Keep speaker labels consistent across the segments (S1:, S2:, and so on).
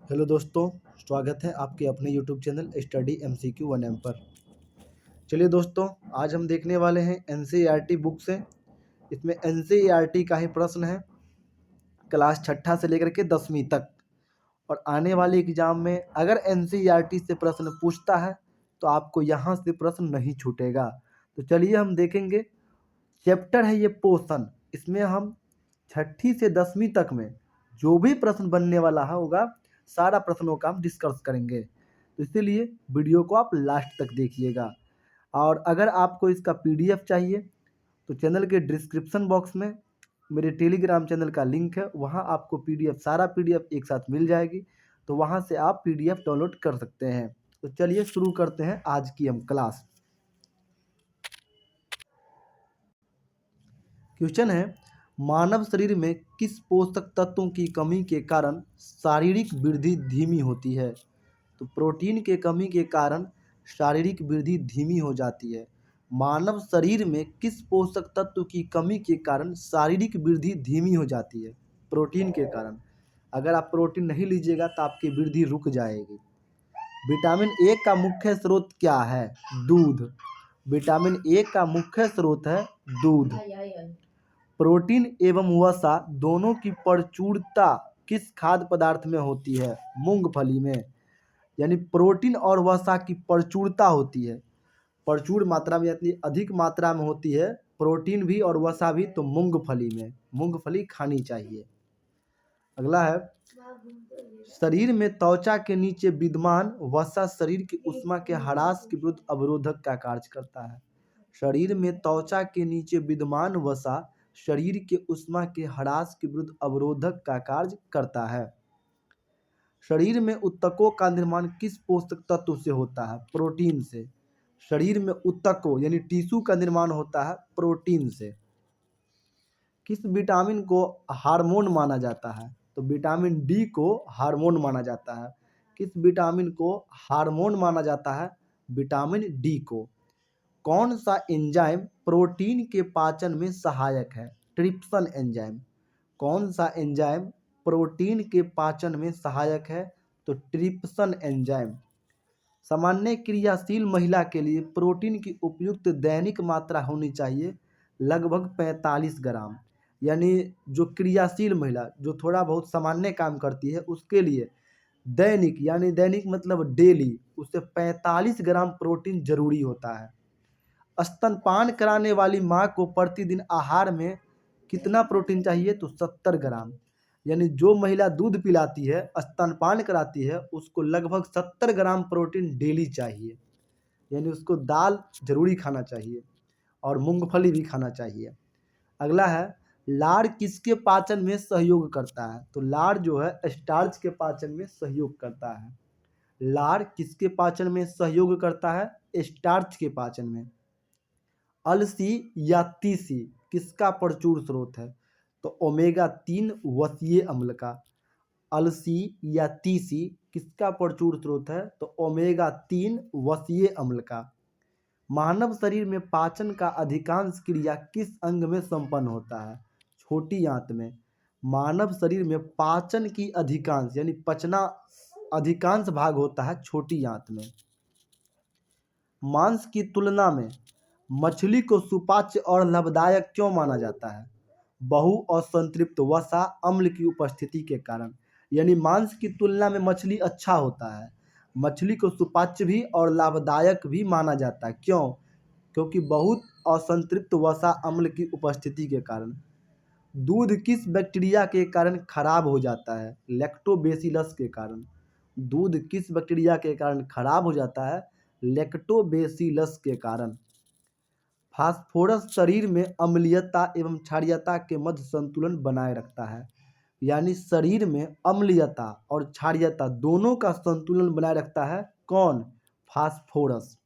S1: Hello दोस्तों, स्वागत है आपके अपने YouTube channel study MCQ 1M पर। चलिए दोस्तों, आज हम देखने वाले हैं NCERT बुक से। इसमें NCERT का ही प्रश्न है, क्लास छठा से लेकर के 10वीं तक। और आने वाले एग्जाम में अगर NCERT से प्रश्न पूछता है तो आपको यहाँ से प्रश्न नहीं छूटेगा। तो चलिए हम देखेंगे। चैप्टर है ये पोषण। इसमें हम छठी से 10वीं तक में जो भी प्रश्न बनने वाला है होगा, सारा प्रश्नों का हम डिस्कस करेंगे। तो इसीलिए वीडियो को आप लास्ट तक देखिएगा। और अगर आपको इसका PDF चाहिए तो चैनल के डिस्क्रिप्शन बॉक्स में मेरे टेलीग्राम चैनल का लिंक है, वहाँ आपको PDF सारा PDF एक साथ मिल जाएगी। तो वहाँ से आप PDF डाउनलोड कर सकते हैं। तो चलिए शुरू करते हैं आज की हम क्लास। क्वेश्चन है, मानव शरीर में किस पोषक तत्वों की कमी के कारण शारीरिक वृद्धि धीमी होती है? तो प्रोटीन के कमी के कारण शारीरिक वृद्धि धीमी हो जाती है। मानव शरीर में किस पोषक तत्व की कमी के कारण शारीरिक वृद्धि धीमी हो जाती है? प्रोटीन के कारण। अगर आप प्रोटीन नहीं लीजिएगा तो आपकी वृद्धि रुक जाएगी। विटामिन ए का मुख्य स्रोत क्या है? दूध। विटामिन ए का मुख्य स्रोत है दूध। प्रोटीन एवं वसा दोनों की प्रचुरता किस खाद्य पदार्थ में होती है? मूंगफली में। यानी प्रोटीन और वसा की प्रचुरता होती है, प्रचुर मात्रा में, यानी अधिक मात्रा में होती है प्रोटीन भी और वसा भी, तो मूंगफली में। मूंगफली खानी चाहिए। अगला है, शरीर में त्वचा के नीचे विद्यमान वसा शरीर की ऊष्मा के ह्रास के विरुद्ध अवरोधक का कार्य करता है। शरीर में त्वचा के नीचे विद्यमान वसा शरीर के ऊष्मा के ह्रास के विरुद्ध अवरोधक का कार्य करता है। शरीर में ऊतकों का निर्माण किस पोषक तत्व से होता है? प्रोटीन से। शरीर में ऊतकों यानी टिश्यू का निर्माण होता है प्रोटीन से। किस विटामिन को हार्मोन माना जाता है? तो विटामिन डी को हार्मोन माना जाता है। किस विटामिन को हार्मोन माना जाता है? विटामिन डी को। कौन सा एंजाइम प्रोटीन के पाचन में सहायक है? Trypsin enzyme. कौन सा एंजाइम प्रोटीन के पाचन में सहायक है? तो ट्रिप्सिन एंजाइम। सामान्य क्रियाशील महिला के लिए प्रोटीन की उपयुक्त दैनिक मात्रा होनी चाहिए लगभग 45 ग्राम। यानी जो क्रियाशील महिला, जो थोड़ा बहुत सामान्य काम करती है, उसके लिए दैनिक, यानी दैनिक मतलब डेली, उसे 45 ग्राम प्रोटीन जरूरी होता है। स्तनपान कराने वाली माँ को प्रतिदिन आहार में कितना प्रोटीन चाहिए? तो 70 ग्राम। यानी जो महिला दूध पिलाती है, स्तनपान कराती है, उसको लगभग 70 ग्राम प्रोटीन डेली चाहिए। यानी उसको दाल जरूरी खाना चाहिए और मूंगफली भी खाना चाहिए। अगला है, लार किसके पाचन में सहयोग करता है? तो लार जो है स्टार्च के पाचन में सहयोग करता है। लार किसके पाचन में सहयोग करता है? स्टार्च के पाचन में। अलसी या तीसी किसका प्रचुर स्रोत है? तो ओमेगा 3 वसीय अम्ल का। अलसी या तीसी किसका प्रचुर स्रोत है? तो ओमेगा 3 वसीय अम्ल का। मानव शरीर में पाचन का अधिकांश क्रिया किस अंग में संपन्न होता है? छोटी आंत में। मानव शरीर में पाचन की अधिकांश यानी पचना अधिकांश भाग होता है छोटी आंत में। मांस की तुलना में मछली को सुपाच्य और लाभदायक क्यों माना जाता है? बहु और संतृप्त वसा अम्ल की उपस्थिति के कारण। यानी मांस की तुलना में मछली अच्छा होता है। मछली को सुपाच्य भी और लाभदायक भी माना जाता है। क्यों? क्योंकि बहुत असंतृप्त वसा अम्ल की उपस्थिति के कारण। दूध किस बैक्टीरिया के कारण खराब हो जाता है? लैक्टोबैसिलस के कारण। दूध किस बैक्टीरिया के कारण खराब हो जाता है? लैक्टोबैसिलस के कारण। फास्फोरस शरीर में अम्लीयता एवं क्षारीयता के मध्य संतुलन बनाए रखता है। यानी शरीर में अम्लीयता और क्षारीयता दोनों का संतुलन बनाए रखता है कौन? फास्फोरस।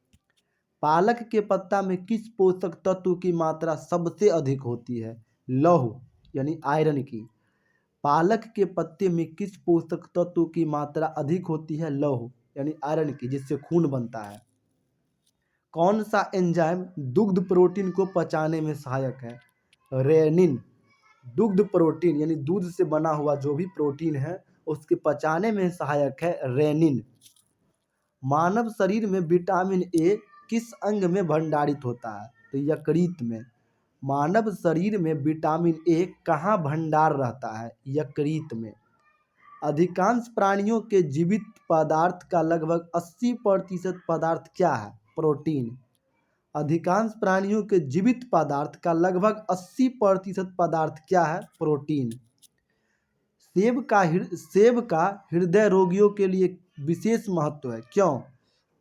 S1: पालक के पत्ता में किस पोषक तत्व की मात्रा सबसे अधिक होती है? लौह यानी आयरन की। पालक के पत्ते में किस पोषक तत्व की मात्रा अधिक होती है? लौह यानी आयरन की, जिससे खून बनता है। कौन सा एंजाइम दुग्ध प्रोटीन को पचाने में सहायक है? रेनिन। दुग्ध प्रोटीन यानी दूध से बना हुआ जो भी प्रोटीन है उसके पचाने में सहायक है रेनिन। मानव शरीर में विटामिन ए किस अंग में भंडारित होता है? तो यकृत में। मानव शरीर में विटामिन ए कहाँ भंडार रहता है? यकृत में। अधिकांश प्राणियों के जीवित पदार्थ का लगभग 80% पदार्थ क्या है? प्रोटीन। अधिकांश प्राणियों के जीवित पदार्थ का लगभग 80% पदार्थ क्या है? प्रोटीन। सेब का हृदय रोगियों के लिए विशेष महत्व है, क्यों?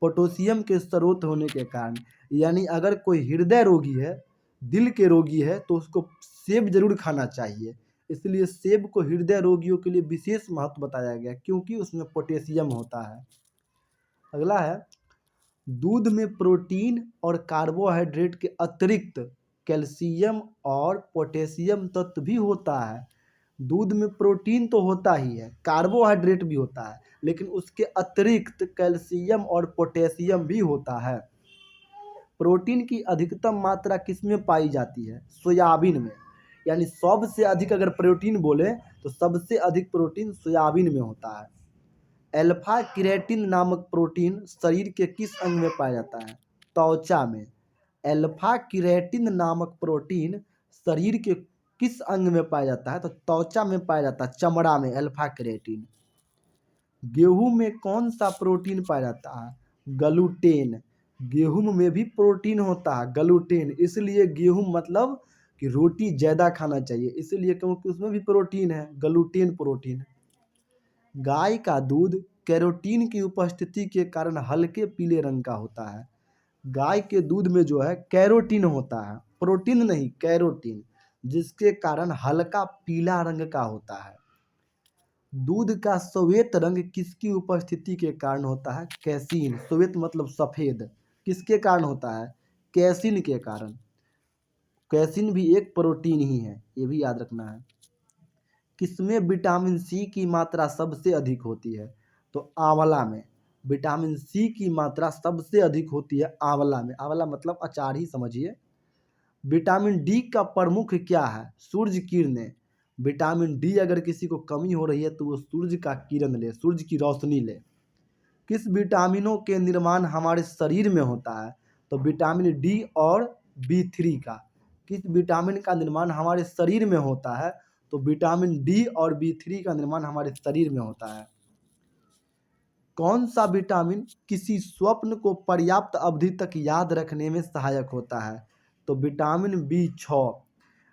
S1: पोटेशियम के स्रोत होने के कारण। यानी अगर कोई हृदय रोगी है, दिल के रोगी है, तो उसको सेब जरूर खाना चाहिए। इसलिए सेब को हृदय रोगियों के लिए विशेष महत्व बताया गया, क्योंकि उसमें पोटेशियम होता है। अगला है, दूध में प्रोटीन और कार्बोहाइड्रेट के अतिरिक्त कैल्शियम और पोटेशियम तत्व भी होता है। दूध में प्रोटीन तो होता ही है, कार्बोहाइड्रेट भी होता है, लेकिन उसके अतिरिक्त कैल्शियम और पोटेशियम भी होता है। प्रोटीन की अधिकतम मात्रा किसमें पाई जाती है? सोयाबीन में। यानी सबसे अधिक अगर प्रोटीन बोले तो सबसे अधिक प्रोटीन सोयाबीन में होता है। अल्फा केराटिन नामक प्रोटीन शरीर के किस अंग में पाया जाता है? त्वचा में। अल्फा केराटिन नामक प्रोटीन शरीर के किस अंग में पाया जाता है? तो त्वचा में पाया जाता है, चमड़ा में अल्फा केराटिन। गेहूं में कौन सा प्रोटीन पाया जाता है? ग्लूटेन। गेहूं में भी प्रोटीन होता है, ग्लूटेन। इसलिए गेहूं मतलब कि रोटी ज़्यादा खाना चाहिए, इसलिए क्योंकि उसमें भी प्रोटीन है, ग्लूटेन प्रोटीन। गाय का दूध कैरोटीन की उपस्थिति के कारण हल्के पीले रंग का होता है। गाय के दूध में जो है कैरोटीन होता है, प्रोटीन नहीं, कैरोटीन, जिसके कारण हल्का पीला रंग का होता है। दूध का श्वेत रंग किसकी उपस्थिति के कारण होता है? कैसीन। श्वेत मतलब सफ़ेद। किसके कारण होता है? कैसीन के कारण। कैसीन भी एक प्रोटीन ही है, ये भी याद रखना है। किसमें विटामिन सी की मात्रा सबसे अधिक होती है? तो आंवला में। विटामिन सी की मात्रा सबसे अधिक होती है आंवला में। आंवला मतलब अचार ही समझिए। विटामिन डी का प्रमुख क्या है? सूर्य किरणें। विटामिन डी अगर किसी को कमी हो रही है तो वो सूर्य का किरण ले, सूर्य की रोशनी ले। किस विटामिनों के निर्माण हमारे शरीर में होता है? तो विटामिन डी और बी3 का। किस विटामिन का निर्माण हमारे शरीर में होता है? तो विटामिन डी और बी3 का निर्माण हमारे शरीर में होता है। कौन सा विटामिन किसी स्वप्न को पर्याप्त अवधि तक याद रखने में सहायक होता है? तो विटामिन बी6।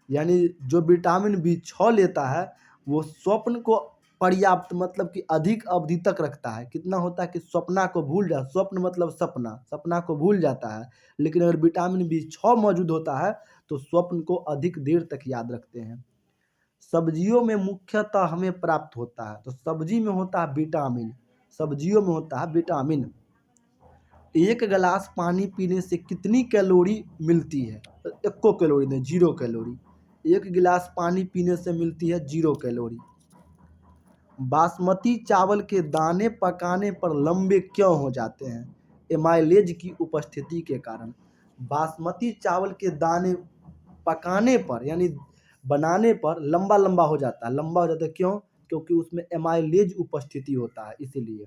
S1: यानी जो विटामिन बी6 लेता है वो स्वप्न को पर्याप्त मतलब कि अधिक अवधि तक रखता है। कितना होता है कि स्वप्न को भूल जा, स्वप्न मतलब सपना, सपना को भूल जाता है। लेकिन अगर विटामिन बी6 मौजूद होता है तो स्वप्न को अधिक देर तक याद रखते हैं। सब्जियों में मुख्यतः हमें प्राप्त होता है, तो सब्जी में होता है विटामिन, सब्जियों में होता है विटामिन। एक गिलास पानी पीने से कितनी कैलोरी मिलती है? एको कैलोरी नहीं, 0 कैलोरी। एक गिलास पानी पीने से मिलती है 0 कैलोरी। बासमती चावल के दाने पकाने पर लंबे क्यों हो जाते हैं? एमाइलेज की उपस्थिति के कारण। बासमती चावल के दाने पकाने पर यानी बनाने पर लंबा लंबा हो जाता है। लंबा हो जाता है क्यों? क्योंकि उसमें एमाइलेज उपस्थिति होता है, इसीलिए।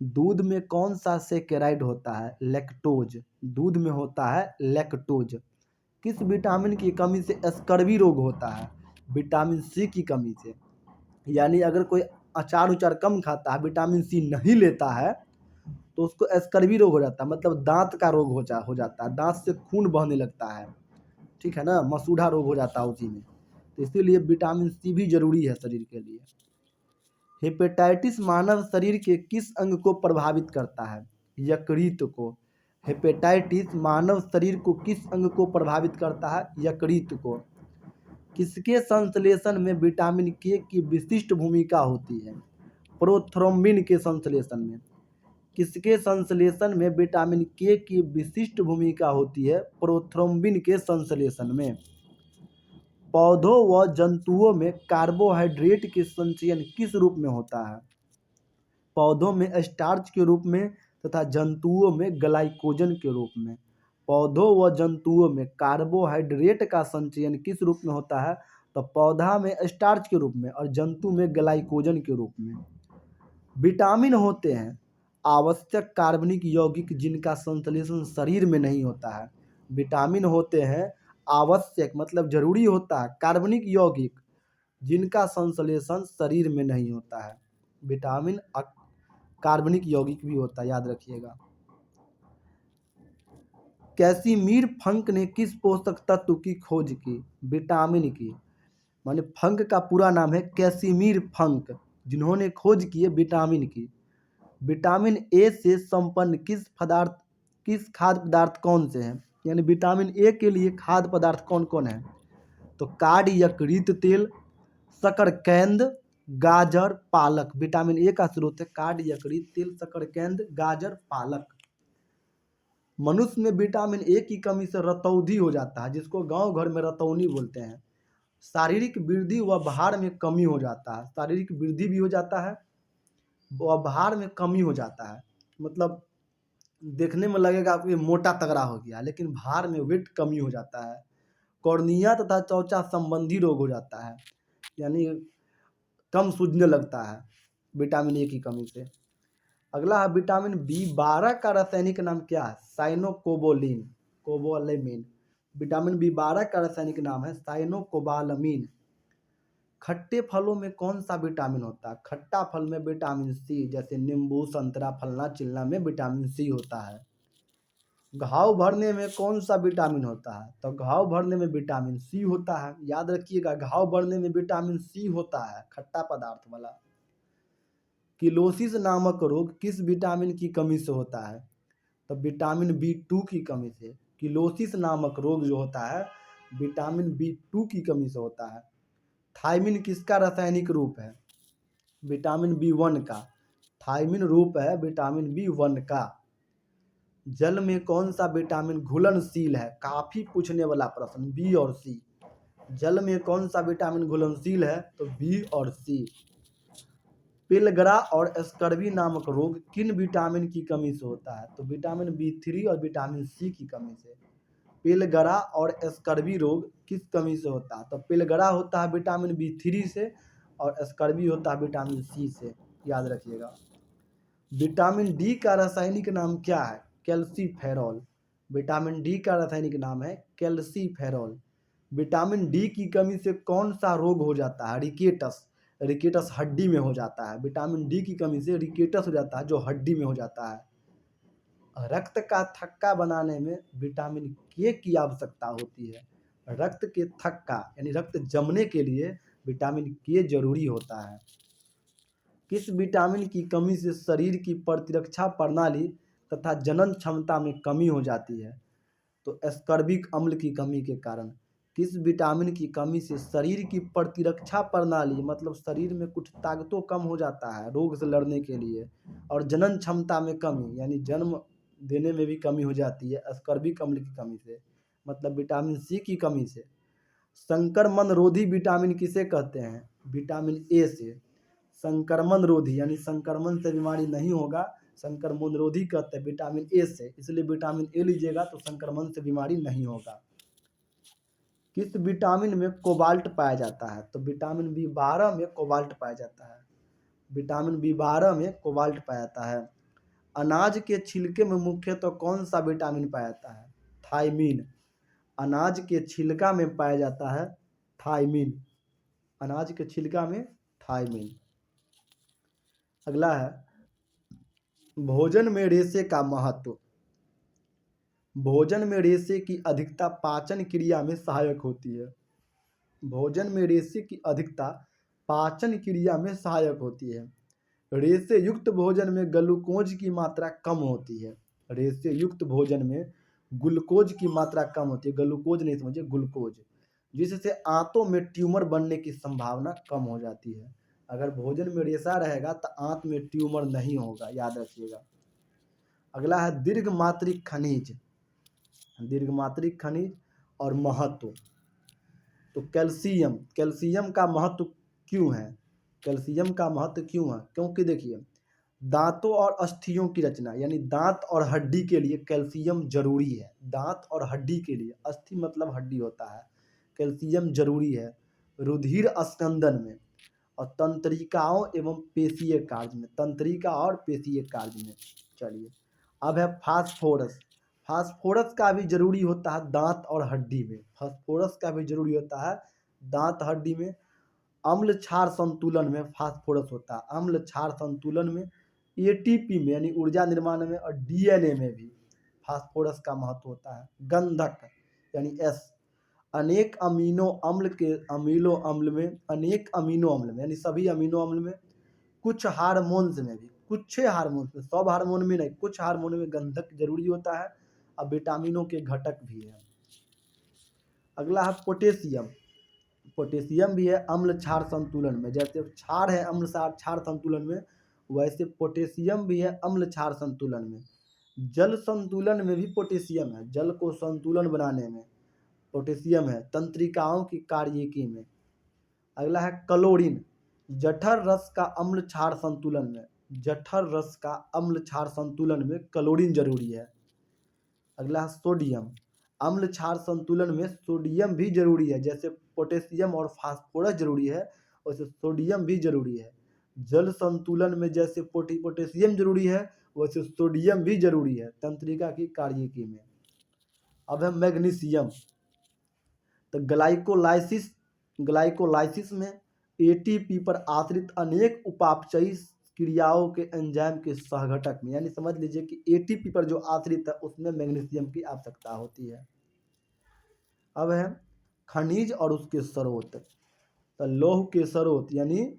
S1: दूध में कौन सा सेकेराइड होता है? लैक्टोज। दूध में होता है लैक्टोज। किस विटामिन की कमी से स्कर्वी रोग होता है? विटामिन सी की कमी से। यानी अगर कोई अचार उचार कम खाता है, विटामिन सी नहीं लेता है, तो उसको स्कर्वी रोग हो जाता है, मतलब दांत का रोग हो जाता है, दांत से खून बहने लगता है, ठीक है ना, मसूढ़ा रोग हो जाता है उसी में। तो इसीलिए विटामिन सी भी जरूरी है शरीर के लिए। हेपेटाइटिस मानव शरीर के किस अंग को प्रभावित करता है? यकृत को। हेपेटाइटिस मानव शरीर को किस अंग को प्रभावित करता है? यकृत को। किसके संश्लेषण में विटामिन के की विशिष्ट भूमिका होती है? प्रोथ्रोम्बिन के संश्लेषण में। किसके संश्लेषण में विटामिन के की विशिष्ट भूमिका होती है? प्रोथ्रोम्बिन के संश्लेषण में। पौधों व जंतुओं में कार्बोहाइड्रेट के संचयन किस रूप में होता है? पौधों में स्टार्च के रूप में तथा जंतुओं में ग्लाइकोजन के रूप में। पौधों व जंतुओं में कार्बोहाइड्रेट का संचयन किस रूप में होता है? तो पौधा में स्टार्च के रूप में और जंतु में ग्लाइकोजन के रूप में। विटामिन होते हैं आवश्यक कार्बनिक यौगिक जिनका संश्लेषण शरीर में नहीं होता है। विटामिन होते हैं आवश्यक मतलब जरूरी होता है कार्बनिक यौगिक जिनका संश्लेषण शरीर में नहीं होता है। विटामिन कार्बनिक यौगिक भी होता है, याद रखिएगा। कैसिमीर फंक ने किस पोषक तत्व की खोज की? विटामिन की। माने फंक का पूरा नाम है कैसिमीर फंक, जिन्होंने खोज की है विटामिन की। विटामिन ए से संपन्न किस खाद्य पदार्थ कौन से हैं? यानी विटामिन ए के लिए खाद्य पदार्थ कौन कौन है? तो कार्ड यकृत तेल, शकरकंद, गाजर, पालक। विटामिन ए का स्रोत है कार्ड यकृत तेल, शकरकंद, गाजर, पालक। मनुष्य में विटामिन ए की कमी से रतौंधी हो जाता है, जिसको गांव घर में रतौनी बोलते हैं। शारीरिक वृद्धि व भार में कमी हो जाता है। शारीरिक वृद्धि भी हो जाता है व भार में कमी हो जाता है। मतलब देखने में लगेगा आपको ये मोटा तगड़ा हो गया, लेकिन भार में वेट कमी हो जाता है। कॉर्निया तथा त्वचा संबंधी रोग हो जाता है, यानी कम सूझने लगता है विटामिन ए की कमी से। अगला है विटामिन बी12 का रासायनिक नाम क्या है? साइनोकोबालामीन। कोबालामीन। विटामिन बी12 का रासायनिक नाम है साइनोकोबालामीन। खट्टे फलों में कौन सा विटामिन होता है? खट्टा फल में विटामिन सी, जैसे नींबू, संतरा, फलना चिलना में विटामिन सी होता है। घाव भरने में कौन सा विटामिन होता है? तो घाव भरने में विटामिन सी होता है, याद रखिएगा। घाव भरने में विटामिन सी होता है, खट्टा पदार्थ वाला। किलोसिस नामक रोग किस विटामिन की कमी से होता है? तो विटामिन बी2 की कमी से। किलोसिस नामक रोग जो होता है विटामिन बी2 की कमी से होता है। थायमिन किसका रासायनिक रूप है? विटामिन बी1 का। थायमिन रूप है विटामिन बी1 का। जल में कौन सा विटामिन घुलनशील है? काफी पूछने वाला प्रश्न, बी और सी। जल में कौन सा विटामिन घुलनशील है? तो बी और सी। पिलगरा और स्कर्वी नामक रोग किन विटामिन की कमी से होता है? तो विटामिन बी3 और विटामिन सी की कमी से। पिलगरा और स्कर्वी रोग किस कमी से होता है? तो पिलगरा होता है विटामिन बी3 से और स्कर्वी होता है विटामिन सी से, याद रखिएगा। विटामिन डी का रासायनिक नाम क्या है? कैल्सीफेरॉल। विटामिन डी का रासायनिक नाम है कैल्सीफेरॉल। विटामिन डी की कमी से कौन सा रोग हो जाता है? रिकेटस। रिकेटस हड्डी में हो जाता है। विटामिन डी की कमी से रिकेटस हो जाता है, जो हड्डी में हो जाता है। रक्त का थक्का बनाने में विटामिन के की आवश्यकता होती है। रक्त के थक्का यानी रक्त जमने के लिए विटामिन के जरूरी होता है। किस विटामिन की कमी से शरीर की प्रतिरक्षा प्रणाली तथा जनन क्षमता में कमी हो जाती है? तो एस्कर्बिक अम्ल की कमी के कारण। किस विटामिन की कमी से शरीर की प्रतिरक्षा प्रणाली मतलब शरीर में कुछ ताकतों कम हो जाता है रोग से लड़ने के लिए, और जनन क्षमता में कमी यानी जन्म देने में भी कमी हो जाती है एस्कर्बिक अम्ल की कमी से, मतलब विटामिन सी की कमी से। संक्रमण रोधी विटामिन किसे कहते हैं? विटामिन ए से। संक्रमण रोधी यानी संक्रमण से बीमारी नहीं होगा, संक्रमण रोधी कहते हैं विटामिन ए से, इसलिए विटामिन ए लीजिएगा तो संक्रमण से बीमारी नहीं होगा। किस विटामिन में कोबाल्ट पाया जाता है? तो विटामिन बी12 में कोबाल्ट पाया जाता है। विटामिन बी12 में कोबाल्ट पाया जाता है। अनाज के छिलके में मुख्यतः कौन सा विटामिन पाया जाता है? थायमीन। अनाज के छिलका में पाया जाता है थायमीन। अनाज के छिलका में थायमीन। अगला है भोजन में रेशे का महत्व। भोजन में रेशे की अधिकता पाचन क्रिया में सहायक होती है। भोजन में रेशे की अधिकता पाचन क्रिया में सहायक होती है। रेशे युक्त भोजन में ग्लूकोज की मात्रा कम होती है। रेशे युक्त भोजन में ग्लूकोज की मात्रा कम होती है, ग्लूकोज नहीं समझिए, ग्लूकोज, जिससे आंतों में ट्यूमर बनने की संभावना कम हो जाती है। अगर भोजन में रेशा रहेगा तो आंत में ट्यूमर नहीं होगा, याद रखिएगा। अगला है दीर्घ मात्रिक खनिज। दीर्घ मात्रिक खनिज और महत्व। तो कैल्शियम, कैल्शियम का महत्व क्यों है? कैल्शियम का महत्व क्यों है? क्योंकि देखिए दांतों और अस्थियों की रचना यानी दांत और हड्डी के लिए कैल्शियम जरूरी है। दांत और हड्डी के लिए, अस्थि मतलब हड्डी होता है, कैल्शियम जरूरी है। रुधिर स्कंदन में और तंत्रिकाओं एवं पेशीय कार्य में, तंत्रिका और पेशीय कार्य में। चलिए अब है फास्फोरस। फास्फोरस का भी जरूरी होता है दांत और हड्डी में, फास्फोरस का भी जरूरी होता है दांत हड्डी में। अम्ल क्षार संतुलन में फास्फोरस होता है, अम्ल क्षार संतुलन में, एटीपी में यानी ऊर्जा निर्माण में और डीएनए में भी फास्फोरस का महत्व होता है। गंधक यानी एस, अनेक अमीनो अम्ल के अमीनो अम्ल में, अनेक अमीनो अम्ल में यानी सभी अमीनो अम्ल में, कुछ हार्मोन्स में भी, कुछ हार्मोन्स में, सब हार्मोन में नहीं, कुछ हार्मोन में गंधक जरूरी होता है और विटामिनों के घटक भी है। अगला है पोटेशियम। पोटेशियम भी है अम्ल क्षार संतुलन में, जैसे क्षार है अम्ल क्षार संतुलन में, वैसे पोटेशियम भी है अम्ल क्षार संतुलन में। जल संतुलन में भी पोटेशियम है, जल को संतुलन बनाने में पोटेशियम है, तंत्रिकाओं की कार्यकी में। अगला है क्लोरीन। जठर रस का अम्ल क्षार संतुलन में, जठर रस का अम्ल क्षार संतुलन में क्लोरीन जरूरी है। अगला है सोडियम। अम्ल क्षार संतुलन में सोडियम भी जरूरी है, जैसे पोटेशियम और फास्फोरस जरूरी है वैसे सोडियम भी जरूरी है। जल संतुलन में जैसे पोटेशियम जरूरी है वैसे सोडियम भी जरूरी है तंत्रिका की कार्यकी में। अब है मैग्नीशियम। तो ग्लाइकोलाइसिस, ग्लाइकोलाइसिस में एटीपी पर आश्रित अनेक उपापचयी क्रियाओं के एंजाइम के सहघटक में, यानी समझ लीजिए कि एटीपी पर जो आश्रित है उसमें मैग्नीशियम की आवश्यकता होती है। अब है खनिज और उसके स्रोत। तो लौह के स्रोत यानी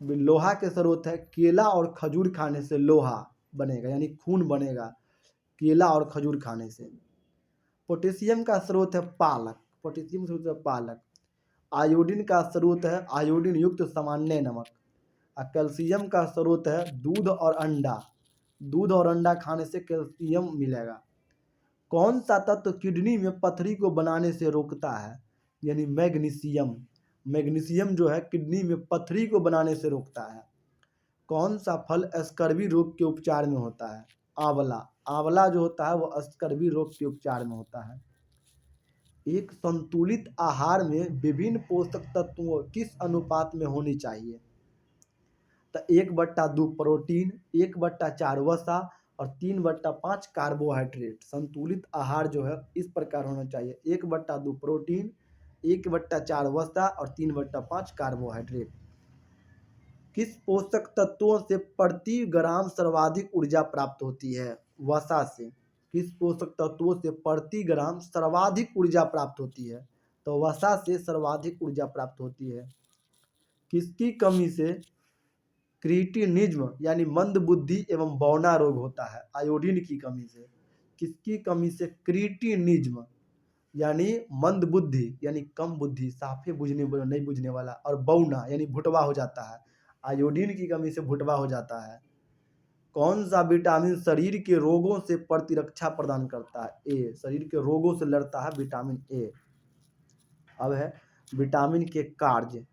S1: लोहा के स्रोत है, केला और खजूर खाने से लोहा बनेगा यानी खून बनेगा केला और खजूर खाने से। पोटेशियम का स्रोत है पालक, पोटेशियम स्रोत है पालक। आयोडीन का स्रोत है आयोडीन युक्त सामान्य नमक। कैल्शियम का स्रोत है दूध और अंडा, दूध और अंडा खाने से कैल्शियम मिलेगा। कौन सा तत्व किडनी में पथरी को बनाने से रोकता है, यानी मैग्नीशियम। मैग्नीशियम जो है किडनी में पथरी को बनाने से रोकता है। कौन सा फल स्कर्वी रोग के उपचार में होता है, आंवला। आंवला जो होता है वो स्कर्वी रोग के उपचार में होता है। एक संतुलित आहार में विभिन्न पोषक तत्वों किस अनुपात में होनी चाहिए, तो 1/2 प्रोटीन, 1/4 वसा और 3/5 कार्बोहाइड्रेट। संतुलित आहार जो है इस प्रकार होना चाहिए, 1/2 प्रोटीन, 1/4 वसा और 3/5 कार्बोहाइड्रेट। किस पोषक तत्वों से प्रति ग्राम सर्वाधिक ऊर्जा प्राप्त होती है, वसा से। किस पोषक तत्वों से प्रति ग्राम सर्वाधिक ऊर्जा प्राप्त होती है, तो वसा से सर्वाधिक ऊर्जा प्राप्त होती है। किसकी कमी से क्रिटिनिज्म यानी मंद बुद्धि एवं बौना रोग होता है, आयोडीन की कमी से। किसकी कमी से क्रिटिनिज्म यानी मंद बुद्धि यानी कम बुद्धि, साफे बुझने नहीं बुझने वाला, और बौना यानी भुटवा हो जाता है, आयोडीन की कमी से भुटवा हो जाता है। कौन सा विटामिन शरीर के रोगों से प्रतिरक्षा प्रदान करता है, ए, शरीर के रोगों से लड़ता है विटामिन ए। अब है विटामिन के कार्य।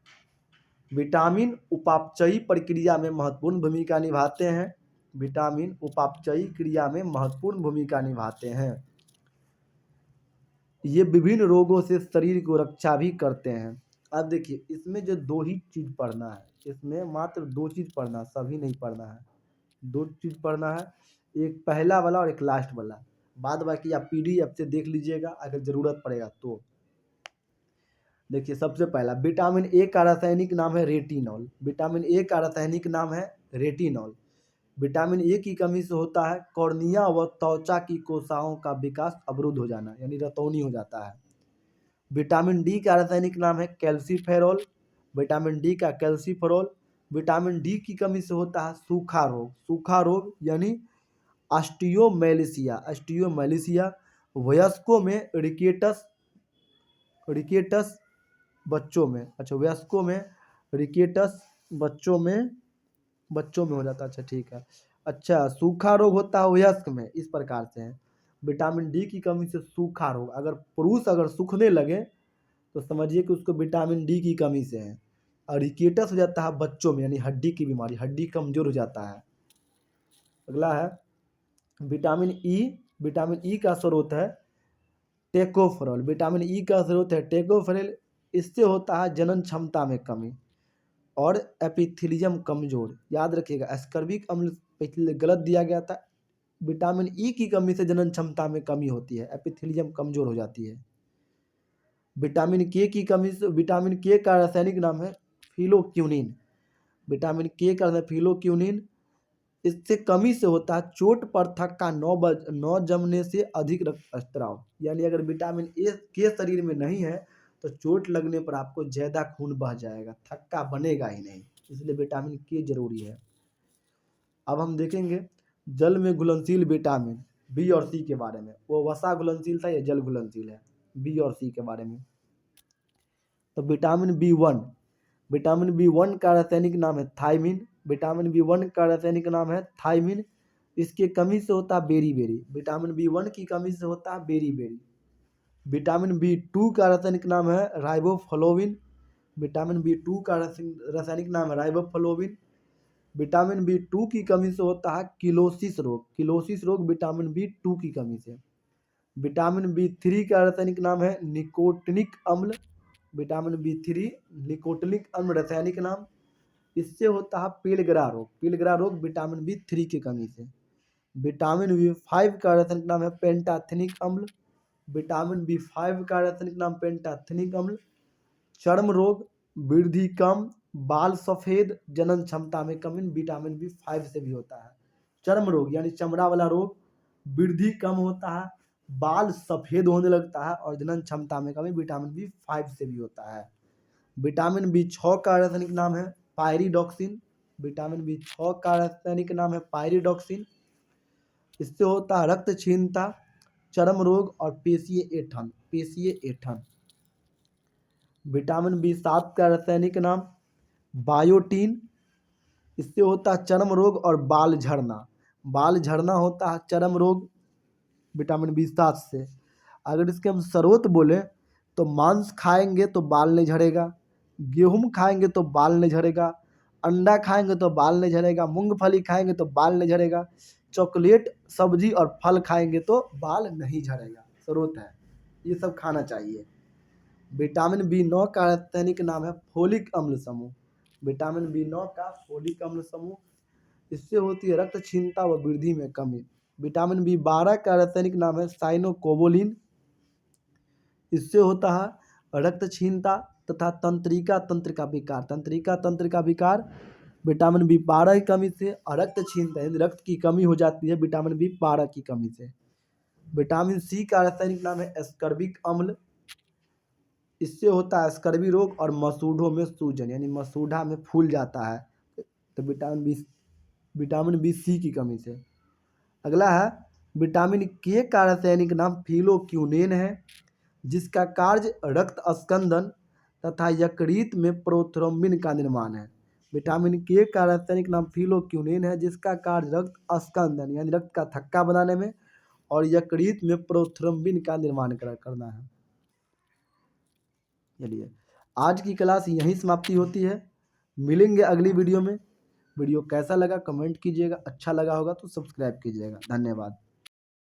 S1: विटामिन उपापचयी प्रक्रिया में महत्वपूर्ण भूमिका निभाते हैं, विटामिन उपापचयी क्रिया में महत्वपूर्ण भूमिका निभाते हैं। ये विभिन्न रोगों से शरीर को रक्षा भी करते हैं। अब देखिए इसमें जो 2 ही चीज पढ़ना है, इसमें मात्र 2 चीज पढ़ना, सभी नहीं पढ़ना है, 2 चीज पढ़ना है, एक पहला वाला और एक लास्ट वाला। बाद बाकी आप पीडीएफ से देख लीजिएगा अगर जरूरत पड़ेगा तो। देखिए सबसे पहला विटामिन ए का रासायनिक नाम है रेटिनॉल, विटामिन ए का रासायनिक नाम है रेटिनॉल। विटामिन ए की कमी से होता है कॉर्निया व त्वचा की कोशिकाओं का विकास अवरुद्ध हो जाना यानी रतौनी हो जाता है। विटामिन डी का रासायनिक नाम है कैल्सीफेरॉल, विटामिन डी का कैल्सीफेरॉल। विटामिन डी की कमी से होता है सूखा रोग, सूखा रोग यानी ऑस्टियोमैलिशिया, ऑस्टियोमैलिशिया। वयस्कों में रिकेटस, रिकेटस बच्चों में, अच्छा वयस्कों में रिकेटस बच्चों में हो जाता है, अच्छा ठीक है। अच्छा सूखा रोग होता है वयस्क में, इस प्रकार से है। विटामिन डी की कमी से सूखा रोग, अगर पुरुष अगर सूखने लगे तो समझिए कि उसको विटामिन डी की कमी से है। और रिकेटस हो जाता है बच्चों में यानी हड्डी की बीमारी, हड्डी कमजोर हो जाता है। अगला है विटामिन ई, विटामिन ई का स्रोत है टेकोफेरॉल, विटामिन ई का स्रोत है टेकोफेरॉल। इससे होता है जनन क्षमता में कमी और एपिथेलियम कमजोर। याद रखिएगा, एस्कर्बिक अम्ल पहले गलत दिया गया था। विटामिन ई की कमी से जनन क्षमता में कमी होती है, एपिथेलियम कमजोर हो जाती है। विटामिन के की कमी से, विटामिन के का रासायनिक नाम है फिलोक्यूनिन। विटामिन के का फिलोक्यूनिन, इससे कमी से होता है चोट पर थक्का, नौ जमने से अधिक रक्तस्राव। यानी अगर विटामिन ए के शरीर में नहीं है तो चोट लगने पर आपको ज़्यादा खून बह जाएगा, थक्का बनेगा ही नहीं, इसलिए विटामिन के जरूरी है। अब हम देखेंगे जल में घुलनशील विटामिन बी और सी के बारे में। वो वसा घुलनशील था, या जल घुलनशील है, बी और सी के बारे में। तो विटामिन बी वन का रासायनिक नाम है थायमिन। विटामिन बी वन का रासायनिक नाम है थायमिन। इसके कमी से होता है बेरी। विटामिन बी वन की कमी से होता है बेरी। विटामिन बी टू का रासायनिक नाम है राइबोफ्लोविन। विटामिन बी टू का रासायनिक नाम है राइबोफ्लोविन। विटामिन बी टू की कमी से होता है किलोसिस रोग विटामिन बी टू की कमी से। विटामिन बी थ्री का रासायनिक नाम है निकोटिनिक अम्ल। विटामिन बी थ्री निकोटिनिक अम्ल रासायनिक नाम। इससे होता है पीलगरा रोग विटामिन बी थ्री की कमी से। विटामिन बी फाइव का रासायनिक नाम है पेंटाथेनिक अम्ल। विटामिन बी फाइव का रासायनिक नाम पेंटाथेनिक अम्ल। चर्म रोग, वृद्धि कम, बाल सफेद, जनन क्षमता में कमी विटामिन बी फाइव से भी होता है। चर्म रोग यानी चमड़ा वाला रोग, वृद्धि कम होता है, बाल सफेद होने लगता है और जनन क्षमता में कमी विटामिन बी फाइव से भी होता है। विटामिन बी छः का रासायनिक नाम है पायरिडॉक्सिन। विटामिन बी छः का रासायनिक नाम है पायरिडॉक्सिन। इससे होता है रक्त क्षीणता, चर्म रोग और पेशीय ऐंठन। विटामिन बी सात का रासायनिक नाम बायोटीन। इससे होता है चर्म रोग और बाल झड़ना होता है चर्म रोग विटामिन बी सात से। अगर इसके हम स्रोत बोले तो मांस खाएंगे तो बाल नहीं झड़ेगा, गेहूं खाएंगे तो बाल नहीं झड़ेगा, अंडा खाएंगे तो बाल नहीं झड़ेगा, मूंगफली खाएंगे तो बाल नहीं झड़ेगा, चॉकलेट, सब्जी और फल खाएंगे तो बाल नहीं झड़ेगा। स्रोत है, ये सब खाना चाहिए। विटामिन बी नौ का रासायनिक नाम है फोलिक अम्ल समूह। विटामिन बी नौ का फोलिक अम्ल समूह, इससे होती है रक्त क्षीणता व वृद्धि में कमी। विटामिन बी 12 का रासायनिक नाम है साइनोकोबोलिन। इससे होता है रक्त क्षीणता तथा तंत्रिका तंत्र का विकार विटामिन बी 12 की कमी से, और रक्त क्षीणता यानी रक्त की कमी हो जाती है विटामिन बी 12 की कमी से। विटामिन सी का रासायनिक नाम है एस्कर्बिक अम्ल। इससे होता है स्कर्वी रोग और मसूढ़ों में सूजन, यानी मसूढ़ा में फूल जाता है तो विटामिन बी सी की कमी से। अगला है विटामिन के का रासायनिक नाम फिलोक्यूनेन है, जिसका कार्य रक्त स्कंदन तथा यकृत में प्रोथ्रोम्बिन का निर्माण है। विटामिन के का रासायनिक नाम फिलोक्यूनेन है, जिसका कार्य रक्त स्कंदन यानी रक्त का थक्का बनाने में और यकृत में प्रोथ्रोम्बिन का निर्माण करना है। चलिए, आज की क्लास यहीं समाप्ति होती है। मिलेंगे अगली वीडियो में। वीडियो कैसा लगा कमेंट कीजिएगा, अच्छा लगा होगा तो सब्सक्राइब कीजिएगा। धन्यवाद।